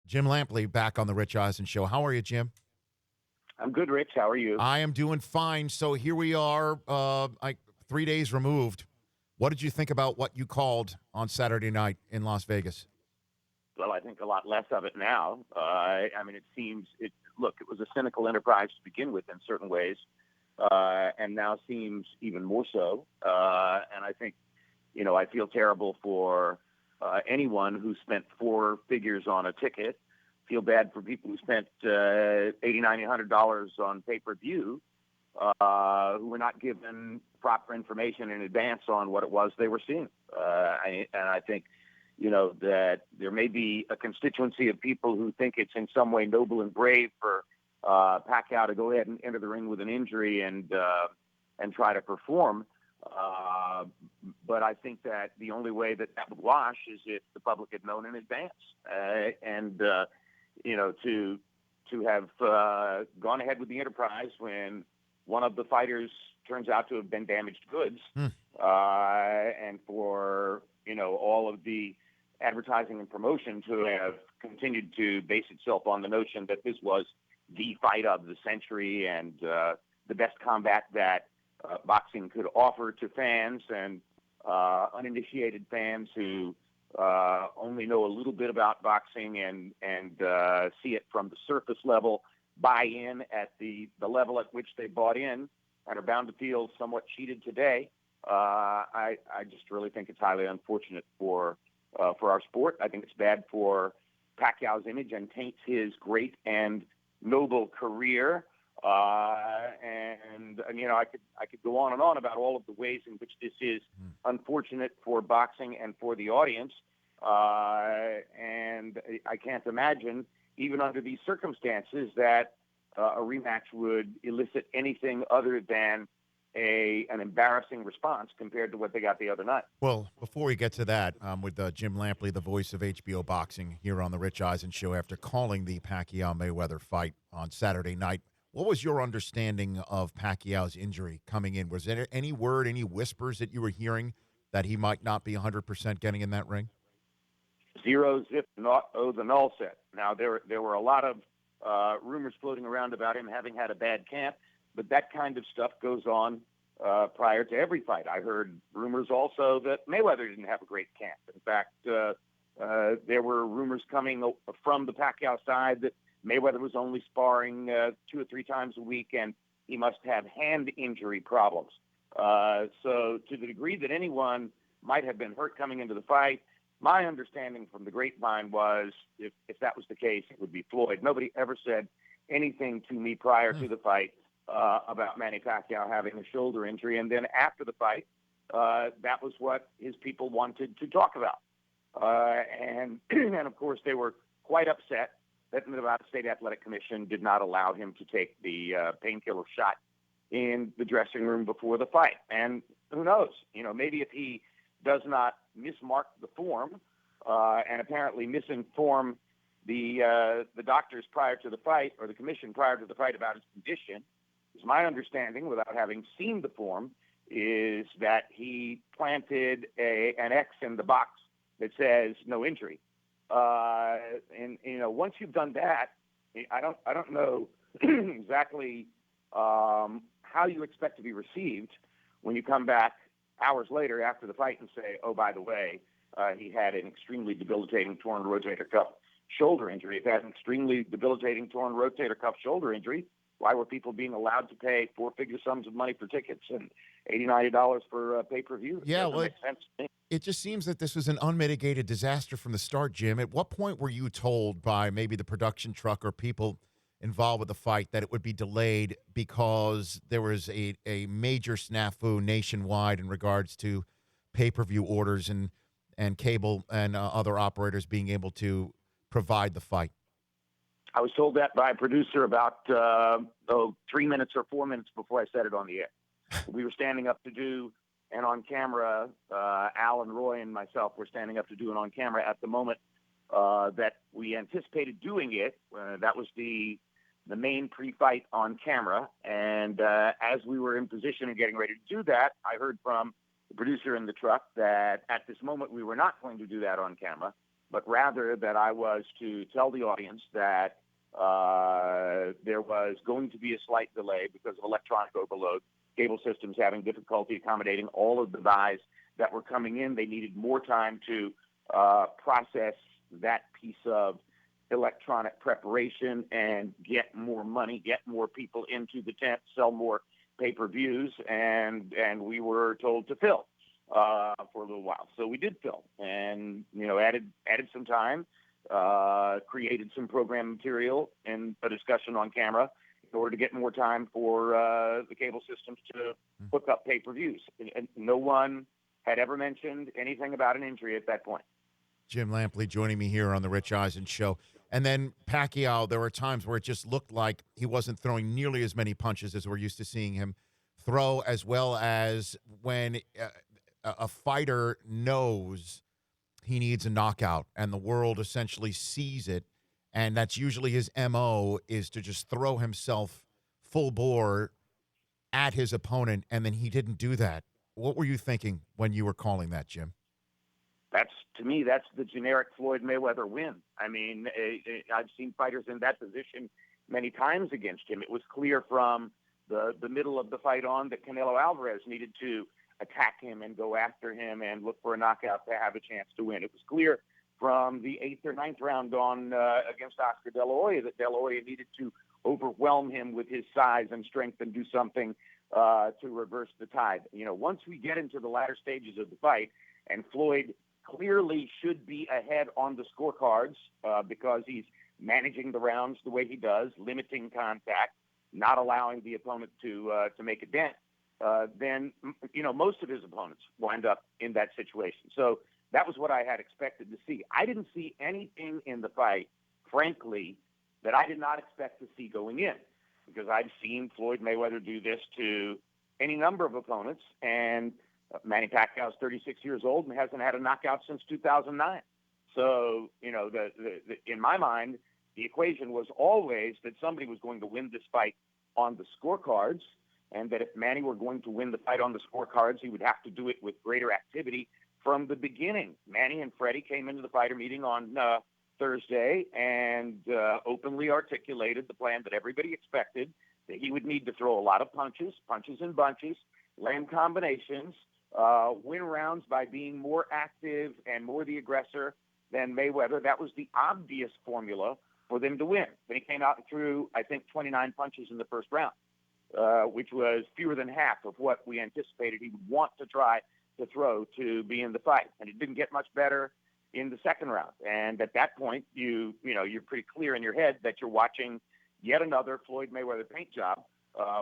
Jim Lampley back on the Rich Eisen Show. How are you, Jim? I'm good, Rich. How are you? I am doing fine. So here we are, 3 days removed. What did you think about what you called on Saturday night in Las Vegas? Well, I think a lot less of it now. It seems it was a cynical enterprise to begin with in certain ways, and now seems even more so. And I think, I feel terrible for anyone who spent four figures on a ticket. Feel bad for people who spent $80, $90, $100 on pay-per-view, who were not given proper information in advance on what it was they were seeing. I think, that there may be a constituency of people who think it's in some way noble and brave for Pacquiao to go ahead and enter the ring with an injury and try to perform. But I think that the only way that would wash is if the public had known in advance. To have gone ahead with the enterprise when one of the fighters turns out to have been damaged goods, and for all of the advertising and promotion to have continued to base itself on the notion that this was the fight of the century and the best combat that boxing could offer to fans and uninitiated fans who only know a little bit about boxing and see it from the surface level, buy in at the level at which they bought in, and are bound to feel somewhat cheated today. I just really think it's highly unfortunate for our sport. I think it's bad for Pacquiao's image and taints his great and noble career. I could go on and on about all of the ways in which this is unfortunate for boxing and for the audience. And I can't imagine, even under these circumstances, that a rematch would elicit anything other than an embarrassing response compared to what they got the other night. Well, before we get to that, with Jim Lampley, the voice of HBO boxing, here on the Rich Eisen Show, after calling the Pacquiao-Mayweather fight on Saturday night, what was your understanding of Pacquiao's injury coming in? Was there any word, any whispers that you were hearing that he might not be 100% getting in that ring? Zero, zip, not the null set. Now, there were a lot of rumors floating around about him having had a bad camp, but that kind of stuff goes on prior to every fight. I heard rumors also that Mayweather didn't have a great camp. In fact, there were rumors coming from the Pacquiao side that Mayweather was only sparring 2 or 3 times a week, and he must have hand injury problems. So to the degree that anyone might have been hurt coming into the fight, my understanding from the grapevine was if that was the case, it would be Floyd. Nobody ever said anything to me prior to the fight about Manny Pacquiao having a shoulder injury. And then after the fight, that was what his people wanted to talk about. And of course, they were quite upset that the Nevada State Athletic Commission did not allow him to take the painkiller shot in the dressing room before the fight. And who knows? Maybe if he does not mismark the form and apparently misinform the doctors prior to the fight, or the commission prior to the fight, about his condition, is my understanding, without having seen the form, is that he planted an X in the box that says no injury. And once you've done that, I don't know exactly how you expect to be received when you come back hours later after the fight and say, oh, by the way, he had an extremely debilitating torn rotator cuff shoulder injury. If he had an extremely debilitating torn rotator cuff shoulder injury, why were people being allowed to pay 4-figure sums of money for tickets and $80, $90 for pay-per-view? Yeah, well, makes sense to me. It just seems that this was an unmitigated disaster from the start, Jim. At what point were you told by maybe the production truck or people involved with the fight that it would be delayed because there was a major snafu nationwide in regards to pay-per-view orders and cable and other operators being able to provide the fight? I was told that by a producer about 3 minutes or 4 minutes before I said it on the air. We were standing up to do an on-camera, Al and Roy and myself were standing up to do an on-camera at the moment that we anticipated doing it. That was the main pre-fight on camera. And as we were in position and getting ready to do that, I heard from the producer in the truck that at this moment we were not going to do that on camera, but rather that I was to tell the audience that there was going to be a slight delay because of electronic overload, cable systems having difficulty accommodating all of the buys that were coming in. They needed more time to process that piece of electronic preparation and get more money, get more people into the tent, sell more pay-per-views, and we were told to fill for a little while. So we did fill, and added some time, created some program material and a discussion on camera in order to get more time for the cable systems to hook up pay-per-views. And no one had ever mentioned anything about an injury at that point. Jim Lampley joining me here on the Rich Eisen Show. And then Pacquiao, there were times where it just looked like he wasn't throwing nearly as many punches as we're used to seeing him throw, as well as when a fighter knows he needs a knockout and the world essentially sees it, and that's usually his MO, is to just throw himself full bore at his opponent, and then he didn't do that. What were you thinking when you were calling that, Jim? To me, that's the generic Floyd Mayweather win. I mean, I've seen fighters in that position many times against him. It was clear from the middle of the fight on that Canelo Alvarez needed to attack him and go after him and look for a knockout to have a chance to win. It was clear from the 8th or 9th round on against Oscar De La Hoya that De La Hoya needed to overwhelm him with his size and strength and do something to reverse the tide. Once we get into the latter stages of the fight, and Floyd clearly should be ahead on the scorecards because he's managing the rounds the way he does, limiting contact, not allowing the opponent to make a dent, then most of his opponents wind up in that situation. So that was what I had expected to see. I didn't see anything in the fight, frankly, that I did not expect to see going in, because I've seen Floyd Mayweather do this to any number of opponents, and Manny Pacquiao is 36 years old and hasn't had a knockout since 2009. So, in my mind, the equation was always that somebody was going to win this fight on the scorecards, and that if Manny were going to win the fight on the scorecards, he would have to do it with greater activity from the beginning. Manny and Freddie came into the fighter meeting on Thursday and openly articulated the plan that everybody expected, that he would need to throw a lot of punches in bunches, land combinations, win rounds by being more active and more the aggressor than Mayweather. That was the obvious formula for them to win. Then he came out and threw, I think, 29 punches in the first round, which was fewer than half of what we anticipated he would want to try to throw to be in the fight. And it didn't get much better in the second round. And at that point, you're pretty clear in your head that you're watching yet another Floyd Mayweather paint job,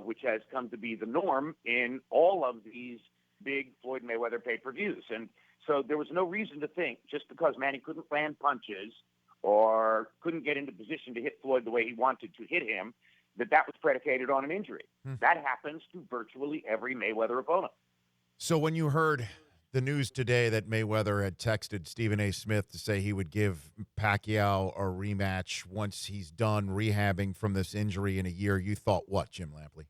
which has come to be the norm in all of these big Floyd Mayweather pay-per-views. And so there was no reason to think, just because Manny couldn't land punches or couldn't get into position to hit Floyd the way he wanted to hit him, that was predicated on an injury. That happens to virtually every Mayweather opponent. So when you heard the news today that Mayweather had texted Stephen A. Smith to say he would give Pacquiao a rematch once he's done rehabbing from this injury in a year, you thought what, Jim Lampley?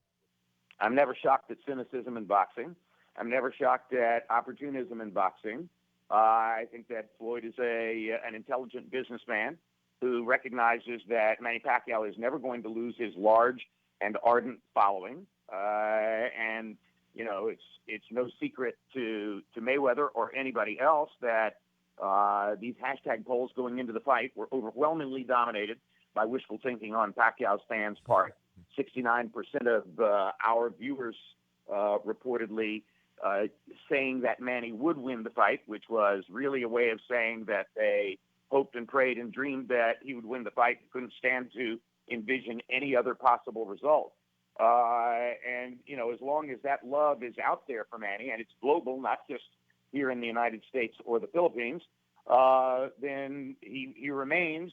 I'm never shocked at cynicism in boxing. I'm never shocked at opportunism in boxing. I think that Floyd is an intelligent businessman who recognizes that Manny Pacquiao is never going to lose his large and ardent following. And it's no secret to Mayweather or anybody else that these hashtag polls going into the fight were overwhelmingly dominated by wishful thinking on Pacquiao's fans' part. 69% of our viewers reportedly saying that Manny would win the fight, which was really a way of saying that they hoped and prayed and dreamed that he would win the fight, couldn't stand to envision any other possible result. And as long as that love is out there for Manny, and it's global, not just here in the United States or the Philippines, then he remains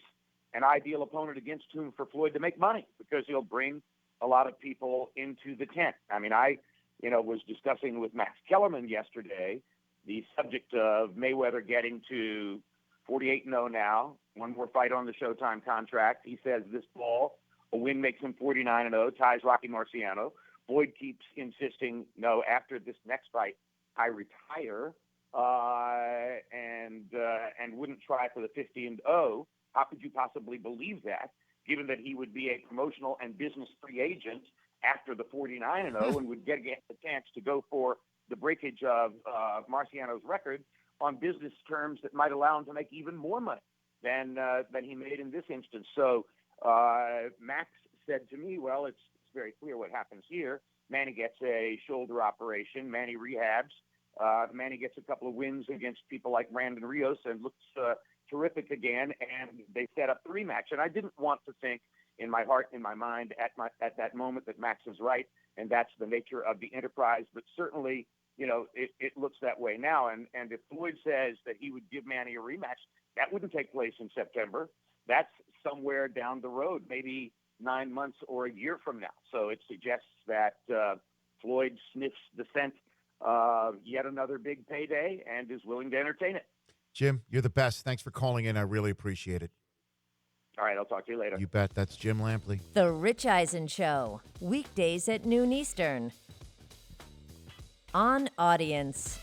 an ideal opponent against whom for Floyd to make money, because he'll bring a lot of people into the tent. I mean, I was discussing with Max Kellerman yesterday the subject of Mayweather getting to 48-0 now, one more fight on the Showtime contract. He says this fall, a win makes him 49-0, ties Rocky Marciano. Floyd keeps insisting, no, after this next fight, I retire. And and wouldn't try for the 50-0. How could you possibly believe that, given that he would be a promotional and business free agent after the 49-0 and would get the chance to go for the breakage of Marciano's record on business terms that might allow him to make even more money than he made in this instance. So Max said to me, well, it's very clear what happens here. Manny gets a shoulder operation. Manny rehabs. Manny gets a couple of wins against people like Brandon Rios and looks terrific again, and they set up the rematch. And I didn't want to think in my heart, in my mind, at that moment that Max is right, and that's the nature of the enterprise. But certainly, it looks that way now. And if Floyd says that he would give Manny a rematch, that wouldn't take place in September. That's somewhere down the road, maybe 9 months or a year from now. So it suggests that Floyd sniffs the scent of yet another big payday and is willing to entertain it. Jim, you're the best. Thanks for calling in. I really appreciate it. All right, I'll talk to you later. You bet. That's Jim Lampley. The Rich Eisen Show, weekdays at noon Eastern. On Audience.